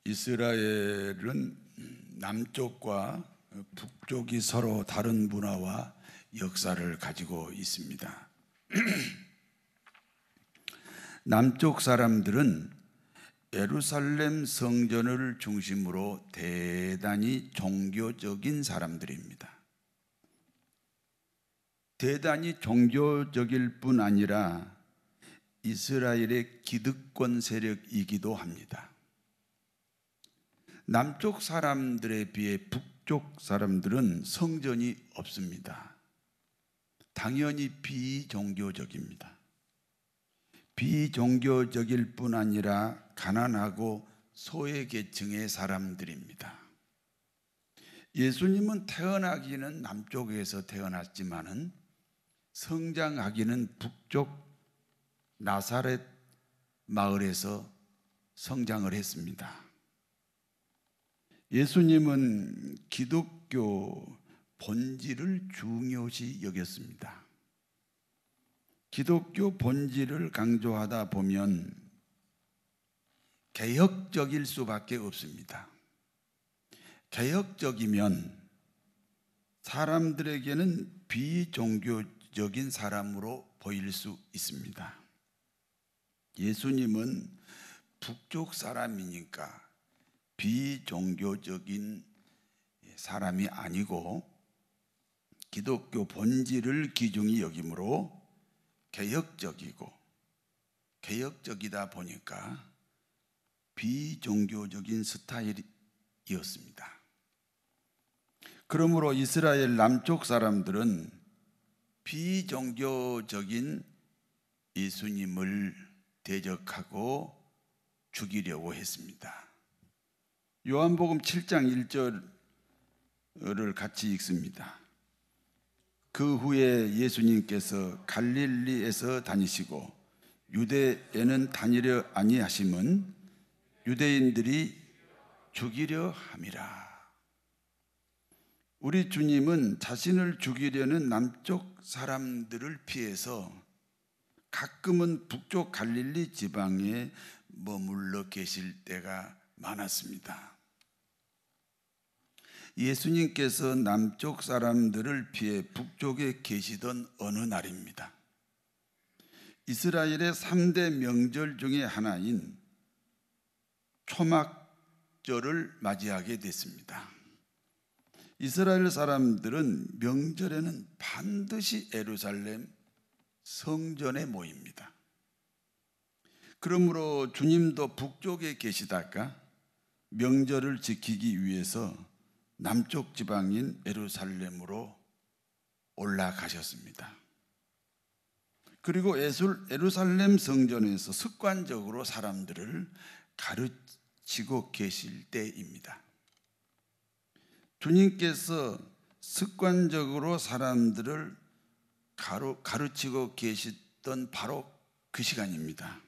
이스라엘은 남쪽과 북쪽이 서로 다른 문화와 역사를 가지고 있습니다. 남쪽 사람들은 예루살렘 성전을 중심으로 대단히 종교적인 사람들입니다. 대단히 종교적일 뿐 아니라 이스라엘의 기득권 세력이기도 합니다. 남쪽 사람들에 비해 북쪽 사람들은 성전이 없습니다. 당연히 비종교적입니다. 비종교적일 뿐 아니라 가난하고 소외계층의 사람들입니다. 예수님은 태어나기는 남쪽에서 태어났지만은 성장하기는 북쪽 나사렛 마을에서 성장을 했습니다. 예수님은 기독교 본질을 중요시 여겼습니다. 기독교 본질을 강조하다 보면 개혁적일 수밖에 없습니다. 개혁적이면 사람들에게는 비종교적인 사람으로 보일 수 있습니다. 예수님은 북쪽 사람이니까 비종교적인 사람이 아니고 기독교 본질을 기중히 여기므로 개혁적이다 보니까 비종교적인 스타일이었습니다. 그러므로 이스라엘 남쪽 사람들은 비종교적인 예수님을 대적하고 죽이려고 했습니다. 요한복음 7장 1절을 같이 읽습니다. 그 후에 예수님께서 갈릴리에서 다니시고 유대에는 다니려 아니하심은 유대인들이 죽이려 함이라. 우리 주님은 자신을 죽이려는 남쪽 사람들을 피해서 가끔은 북쪽 갈릴리 지방에 머물러 계실 때가 많았습니다. 예수님께서 남쪽 사람들을 피해 북쪽에 계시던 어느 날입니다. 이스라엘의 3대 명절 중에 하나인 초막절을 맞이하게 됐습니다. 이스라엘 사람들은 명절에는 반드시 예루살렘 성전에 모입니다. 그러므로 주님도 북쪽에 계시다가 명절을 지키기 위해서 남쪽 지방인 예루살렘으로 올라가셨습니다. 그리고 예루살렘 성전에서 습관적으로 사람들을 가르치고 계실 때입니다. 주님께서 습관적으로 사람들을 가르치고 계시던 바로 그 시간입니다.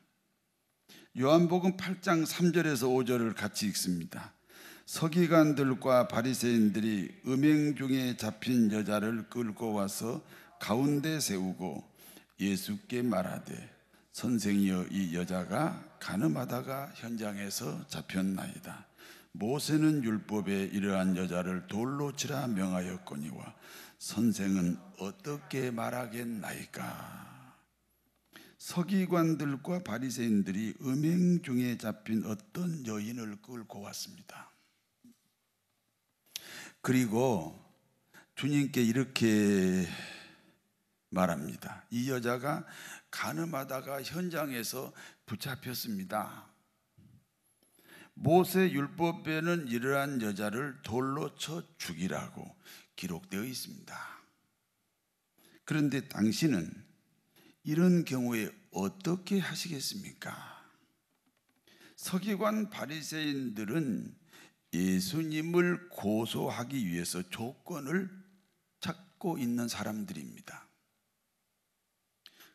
요한복음 8장 3절에서 5절을 같이 읽습니다. 서기관들과 바리새인들이 음행 중에 잡힌 여자를 끌고 와서 가운데 세우고 예수께 말하되 선생이여 이 여자가 간음하다가 현장에서 잡혔나이다. 모세는 율법에 이러한 여자를 돌로 치라 명하였거니와 선생은 어떻게 말하겠나이까. 서기관들과 바리새인들이 음행 중에 잡힌 어떤 여인을 끌고 왔습니다. 그리고 주님께 이렇게 말합니다. 이 여자가 간음하다가 현장에서 붙잡혔습니다. 모세 율법에는 이러한 여자를 돌로 쳐 죽이라고 기록되어 있습니다. 그런데 당신은 이런 경우에 어떻게 하시겠습니까? 서기관 바리새인들은 예수님을 고소하기 위해서 조건을 찾고 있는 사람들입니다.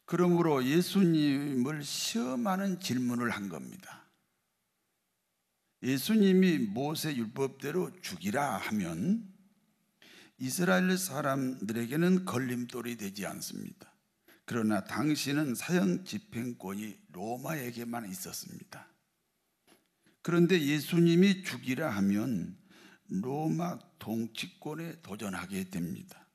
그러므로 예수님을 시험하는 질문을 한 겁니다. 예수님이 모세 율법대로 죽이라 하면 이스라엘 사람들에게는 걸림돌이 되지 않습니다. 그러나 당시는 사형 집행권이 로마에게만 있었습니다. 그런데 예수님이 죽이라 하면 로마 통치권에 도전하게 됩니다.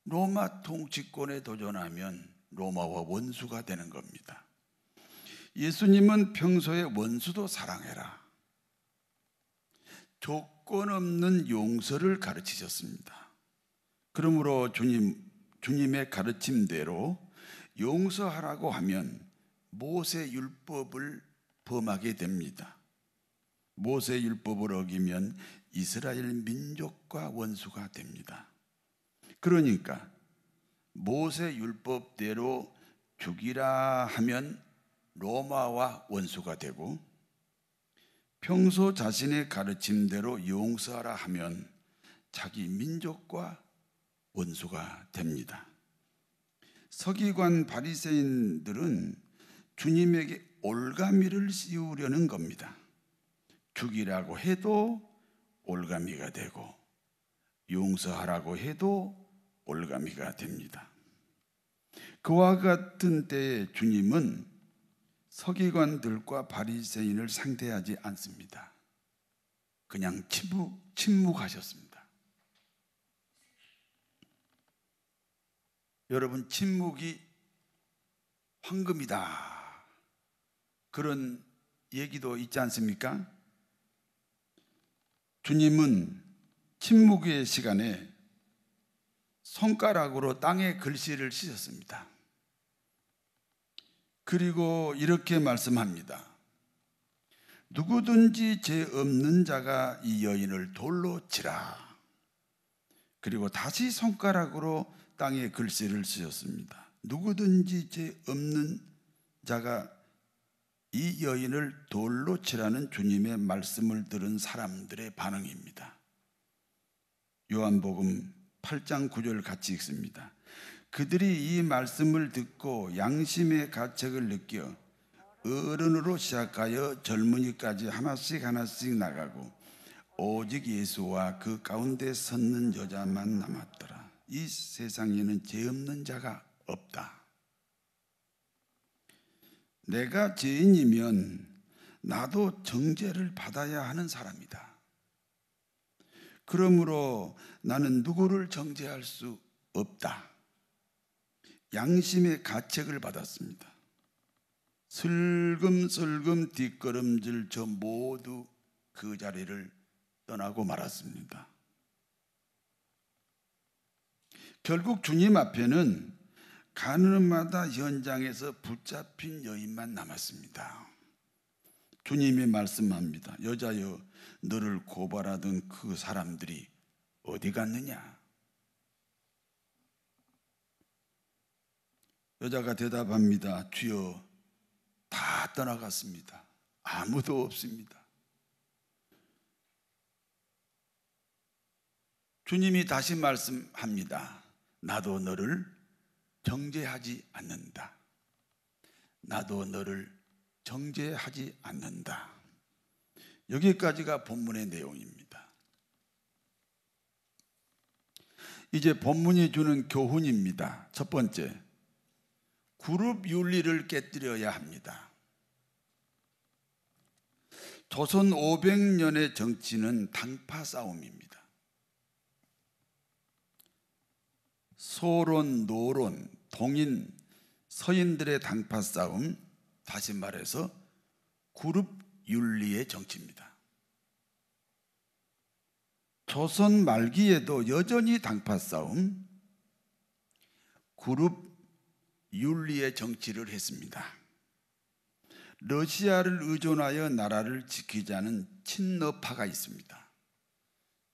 로마 통치권에 도전하면 로마와 원수가 되는 겁니다. 예수님은 평소에 원수도 사랑해라, 조건 없는 용서를 가르치셨습니다. 그러므로 주님의 가르침대로 용서하라고 하면 모세 율법을 범하게 됩니다. 모세 율법을 어기면 이스라엘 민족과 원수가 됩니다. 그러니까 모세 율법대로 죽이라 하면 로마와 원수가 되고, 평소 자신의 가르침대로 용서하라 하면 자기 민족과 원수가 됩니다. 서기관 바리새인들은 주님에게 올가미를 씌우려는 겁니다. 죽이라고 해도 올가미가 되고 용서하라고 해도 올가미가 됩니다. 그와 같은 때에 주님은 서기관들과 바리새인을 상대하지 않습니다. 그냥 침묵하셨습니다. 여러분, 침묵이 황금이다, 그런 얘기도 있지 않습니까? 주님은 침묵의 시간에 손가락으로 땅에 글씨를 씻었습니다. 그리고 이렇게 말씀합니다. 누구든지 죄 없는 자가 이 여인을 돌로 치라. 그리고 다시 손가락으로 땅에 글씨를 씌웠습니다. 누구든지 죄 없는 자가 이 여인을 돌로 치라는 주님의 말씀을 들은 사람들의 반응입니다. 요한복음 8장 9절 같이 읽습니다. 그들이 이 말씀을 듣고 양심의 가책을 느껴 어른으로 시작하여 젊은이까지 하나씩 나가고 오직 예수와 그 가운데 섰는 여자만 남았더라. 이 세상에는 죄 없는 자가 없다. 내가 죄인이면 나도 정죄를 받아야 하는 사람이다. 그러므로 나는 누구를 정죄할 수 없다. 양심의 가책을 받았습니다. 슬금슬금 뒷걸음질 저 모두 그 자리를 떠나고 말았습니다. 결국 주님 앞에는 가늠하다 현장에서 붙잡힌 여인만 남았습니다. 주님이 말씀합니다. 여자여, 너를 고발하던 그 사람들이 어디 갔느냐? 여자가 대답합니다. 주여, 다 떠나갔습니다. 아무도 없습니다. 주님이 다시 말씀합니다. 나도 너를 정죄하지 않는다. 나도 너를 정죄하지 않는다. 여기까지가 본문의 내용입니다. 이제 본문이 주는 교훈입니다. 첫 번째, 그룹 윤리를 깨뜨려야 합니다. 조선 500년의 정치는 당파 싸움입니다. 소론, 노론, 동인, 서인들의 당파 싸움, 다시 말해서 그룹 윤리의 정치입니다. 조선 말기에도 여전히 당파 싸움, 그룹 윤리의 정치를 했습니다. 러시아를 의존하여 나라를 지키자는 친러파가 있습니다.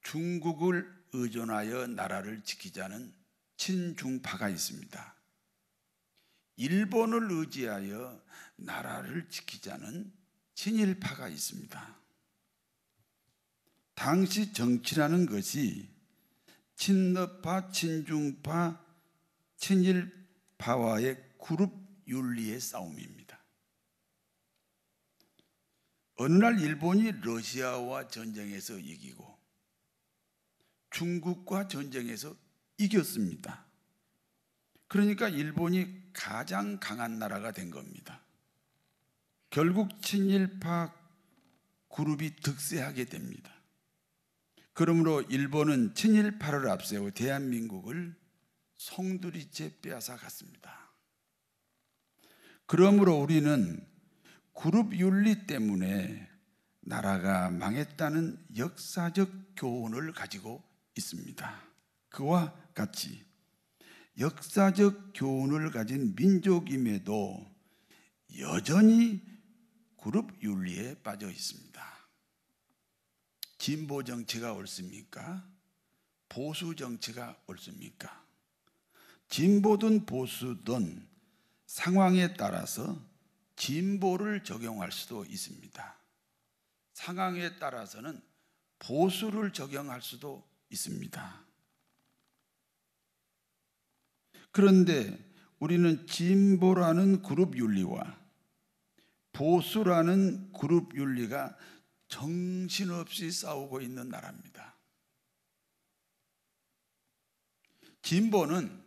중국을 의존하여 나라를 지키자는 친중파가 있습니다. 일본을 의지하여 나라를 지키자는 친일파가 있습니다. 당시 정치라는 것이 친러파, 친중파, 친일파와의 그룹 윤리의 싸움입니다. 어느 날 일본이 러시아와 전쟁에서 이기고 중국과 전쟁에서 이겼습니다. 그러니까 일본이 가장 강한 나라가 된 겁니다. 결국 친일파 그룹이 득세하게 됩니다. 그러므로 일본은 친일파를 앞세워 대한민국을 송두리째 빼앗아 갔습니다. 그러므로 우리는 그룹 윤리 때문에 나라가 망했다는 역사적 교훈을 가지고 있습니다. 그와 같이 역사적 교훈을 가진 민족임에도 여전히 그룹 윤리에 빠져 있습니다. 진보 정치가 옳습니까? 보수 정치가 옳습니까? 진보든 보수든 상황에 따라서 진보를 적용할 수도 있습니다. 상황에 따라서는 보수를 적용할 수도 있습니다. 그런데 우리는 진보라는 그룹 윤리와 보수라는 그룹 윤리가 정신없이 싸우고 있는 나라입니다. 진보는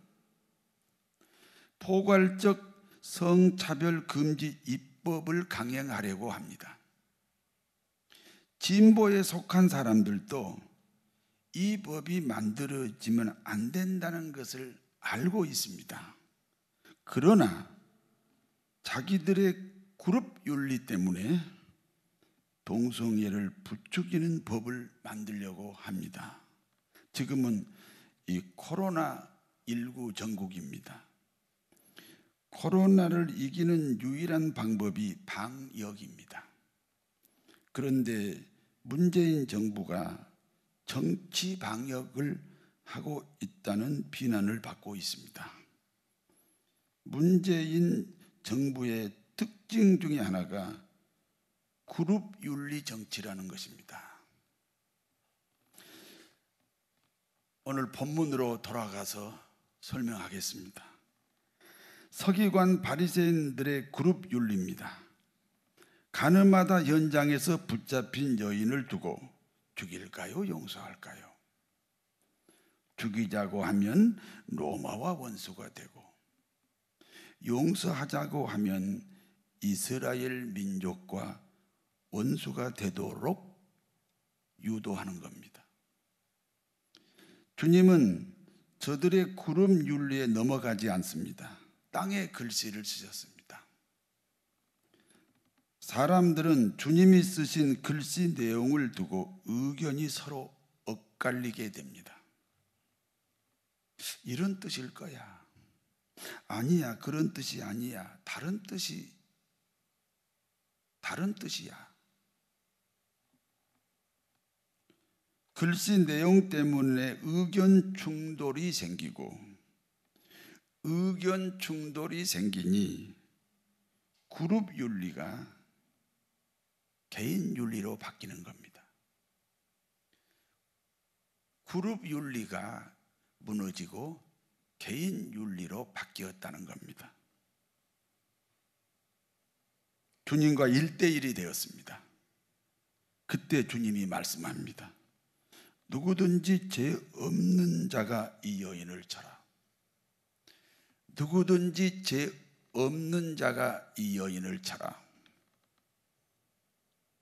포괄적 성차별 금지 입법을 강행하려고 합니다. 진보에 속한 사람들도 이 법이 만들어지면 안 된다는 것을 알고 있습니다. 그러나 자기들의 그룹 윤리 때문에 동성애를 부추기는 법을 만들려고 합니다. 지금은 이 코로나19 전국입니다. 코로나를 이기는 유일한 방법이 방역입니다. 그런데 문재인 정부가 정치 방역을 하고 있다는 비난을 받고 있습니다. 문재인 정부의 특징 중에 하나가 그룹 윤리 정치라는 것입니다. 오늘 본문으로 돌아가서 설명하겠습니다. 서기관 바리새인들의 그룹 윤리입니다. 가늠하다 현장에서 붙잡힌 여인을 두고 죽일까요? 용서할까요? 죽이자고 하면 로마와 원수가 되고 용서하자고 하면 이스라엘 민족과 원수가 되도록 유도하는 겁니다. 주님은 저들의 그룹 윤리에 넘어가지 않습니다. 땅에 글씨를 쓰셨습니다. 사람들은 주님이 쓰신 글씨 내용을 두고 의견이 서로 엇갈리게 됩니다. 이런 뜻일 거야. 아니야, 그런 뜻이 아니야. 다른 뜻이야. 글씨 내용 때문에 의견 충돌이 생기고 의견 충돌이 생기니 그룹 윤리가 개인 윤리로 바뀌는 겁니다. 그룹 윤리가 무너지고 개인 윤리로 바뀌었다는 겁니다. 주님과 1대1이 되었습니다. 그때 주님이 말씀합니다. 누구든지 죄 없는 자가 이 여인을 쳐라. 누구든지 죄 없는 자가 이 여인을 쳐라.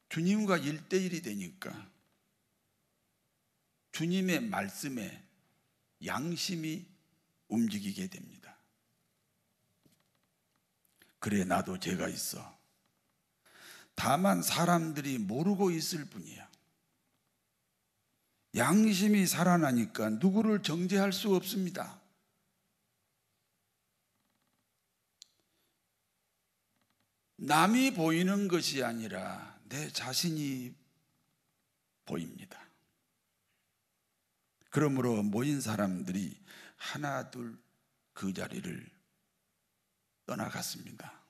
주님과 1대1이 되니까 주님의 말씀에 양심이 움직이게 됩니다. 그래, 나도 죄가 있어. 다만 사람들이 모르고 있을 뿐이야. 양심이 살아나니까 누구를 정죄할 수 없습니다. 남이 보이는 것이 아니라 내 자신이 보입니다. 그러므로 모인 사람들이 하나 둘 그 자리를 떠나갔습니다.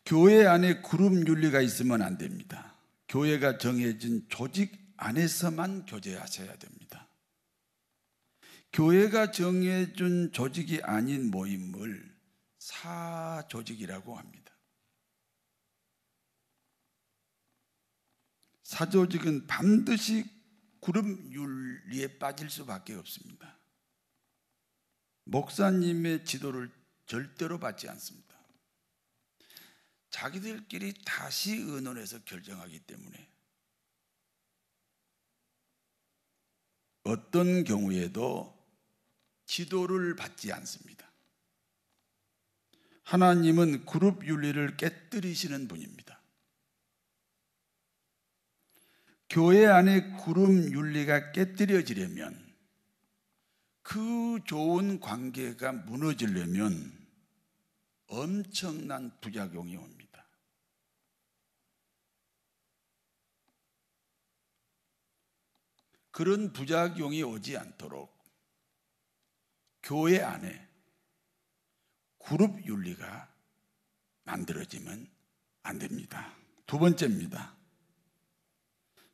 교회 안에 그룹 윤리가 있으면 안 됩니다. 교회가 정해진 조직 안에서만 교제하셔야 됩니다. 교회가 정해준 조직이 아닌 모임을 사조직이라고 합니다. 사조직은 반드시 그룹 윤리에 빠질 수밖에 없습니다. 목사님의 지도를 절대로 받지 않습니다. 자기들끼리 다시 의논해서 결정하기 때문에 어떤 경우에도 지도를 받지 않습니다. 하나님은 그룹 윤리를 깨뜨리시는 분입니다. 교회 안에 그룹 윤리가 깨뜨려지려면, 그 좋은 관계가 무너지려면 엄청난 부작용이 옵니다. 그런 부작용이 오지 않도록 교회 안에 그룹 윤리가 만들어지면 안 됩니다. 두 번째입니다.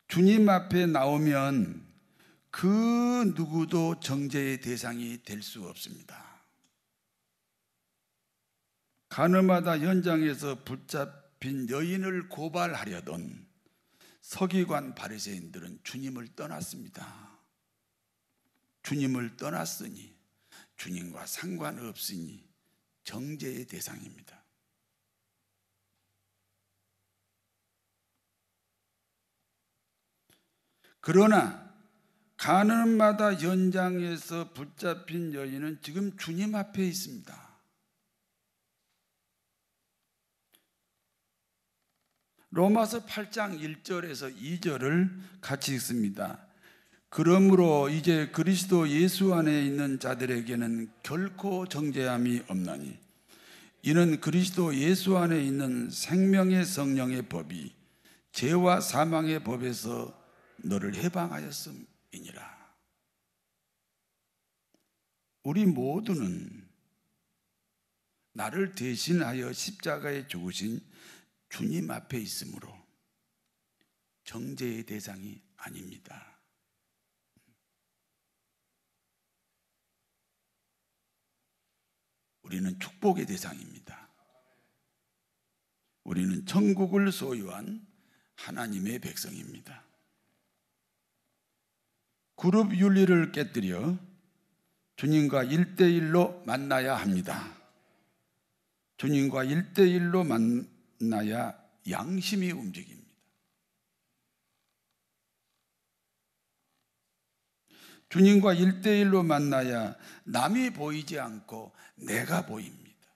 주님 앞에 나오면 그 누구도 정죄의 대상이 될 수 없습니다. 가늠하다 현장에서 붙잡힌 여인을 고발하려던 서기관 바리새인들은 주님을 떠났습니다. 주님을 떠났으니, 주님과 상관없으니 정죄의 대상입니다. 그러나 가늠마다 현장에서 붙잡힌 여인은 지금 주님 앞에 있습니다. 로마서 8장 1절에서 2절을 같이 읽습니다. 그러므로 이제 그리스도 예수 안에 있는 자들에게는 결코 정죄함이 없나니, 이는 그리스도 예수 안에 있는 생명의 성령의 법이 죄와 사망의 법에서 너를 해방하였음이니라. 우리 모두는 나를 대신하여 십자가에 죽으신 주님 앞에 있으므로 정죄의 대상이 아닙니다. 우리는 축복의 대상입니다. 우리는 천국을 소유한 하나님의 백성입니다. 그룹 윤리를 깨뜨려 주님과 1대1로 만나야 합니다. 주님과 1대1로 만나야 양심이 움직입니다. 주님과 1대1로 만나야 남이 보이지 않고 내가 보입니다.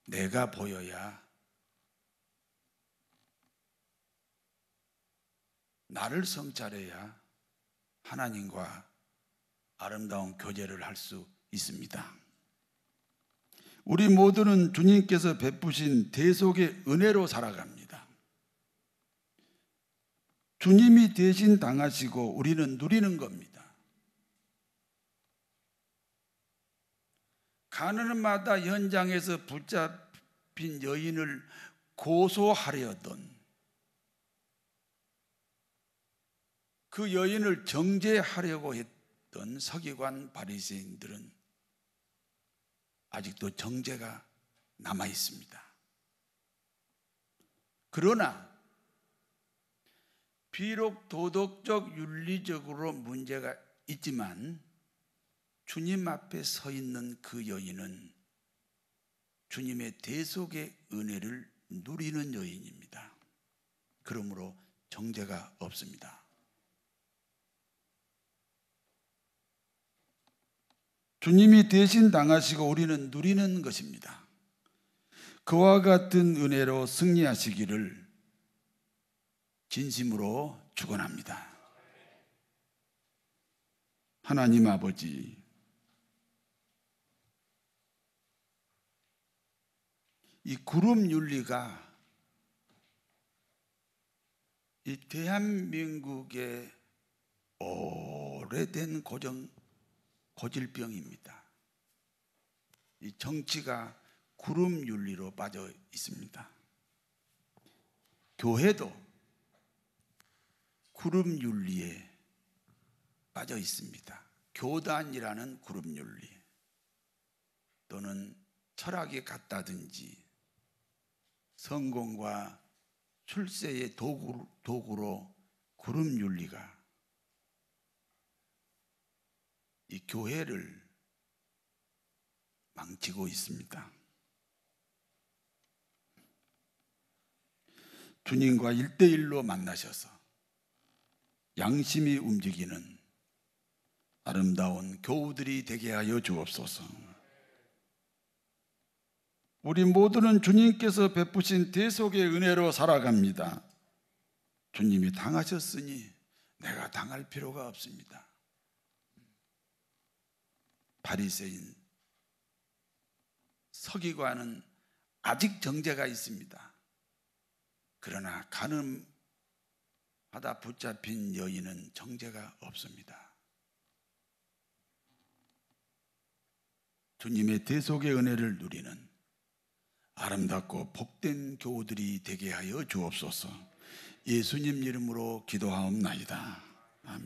내가 보여야 나를 성찰해야 하나님과 아름다운 교제를 할 수 있습니다. 우리 모두는 주님께서 베푸신 대속의 은혜로 살아갑니다. 주님이 대신 당하시고 우리는 누리는 겁니다. 가늠마다 현장에서 붙잡힌 여인을 고소하려던, 그 여인을 정죄하려고 했던 서기관 바리새인들은 아직도 정죄가 남아 있습니다. 그러나 비록 도덕적 윤리적으로 문제가 있지만 주님 앞에 서 있는 그 여인은 주님의 대속의 은혜를 누리는 여인입니다. 그러므로 정죄가 없습니다. 주님이 대신 당하시고 우리는 누리는 것입니다. 그와 같은 은혜로 승리하시기를 진심으로 축원합니다. 하나님 아버지, 이 그룹 윤리가 이 대한민국의 오래된 고질병입니다. 이 정치가 그룹 윤리로 빠져 있습니다. 교회도 그룹 윤리에 빠져 있습니다. 교단이라는 그룹 윤리, 또는 철학이 같다든지 성공과 출세의 도구로 그룹 윤리가 이 교회를 망치고 있습니다. 주님과 1대1로 만나셔서 양심이 움직이는 아름다운 교우들이 되게 하여 주옵소서. 우리 모두는 주님께서 베푸신 대속의 은혜로 살아갑니다. 주님이 당하셨으니 내가 당할 필요가 없습니다. 바리새인 서기관은 아직 정죄가 있습니다. 그러나 간음하다 붙잡힌 여인은 정죄가 없습니다. 주님의 대속의 은혜를 누리는 아름답고 복된 교우들이 되게 하여 주옵소서. 예수님 이름으로 기도하옵나이다. 아멘.